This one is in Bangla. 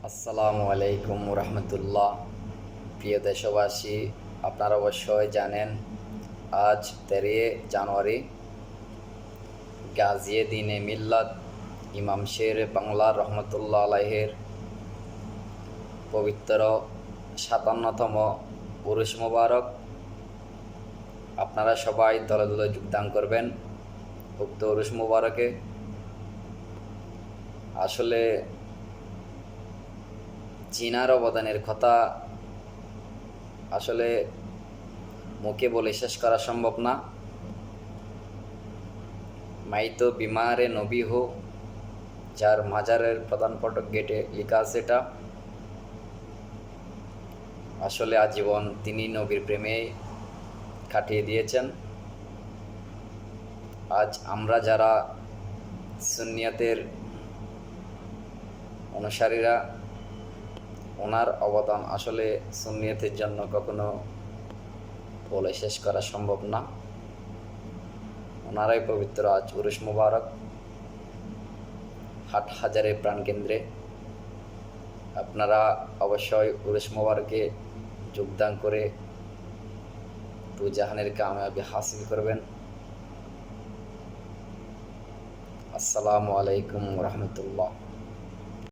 আসসালামু আলাইকুম রহমতুল্লাহ। প্রিয় দেশবাসী, আপনারা অবশ্যই জানেন আজ 13 জানুয়ারি গাজিয়ে দিনে মিল্লাত ইমাম শের বাংলা রহমতুল্লাহ আলাইহের পবিত্র 57তম উরুস মোবারক। আপনারা সবাই দলে দলে যোগদান করবেন উক্ত উরুস মোবারকে। আসলে জিনার অবদানের কথা আসলে মুখে বলে শেষ করা সম্ভব না। মাইতো বিমারে নবী হো, যার মাজারের প্রধান ফটক গেটে লেখা আছে এটা। আসলে আজীবন তিনি নবীর প্রেমে কাটিয়ে দিয়েছেন। আজ আমরা যারা সুন্নিয়াতের অনুসারীরা, ওনার অবদান আসলে সুন্নিয়াতের জন্য কখনো বলে শেষ করা সম্ভব না। ওনারাই পবিত্র আজ উরুস মুবারক হাটহাজারের প্রাণকেন্দ্রে। আপনারা অবশ্যই উরুস মুবারকে যোগদান করে দুজাহানের কামিয়াবি হাসিল করবেন। আসসালামু আলাইকুম রহমতুল্লাহ।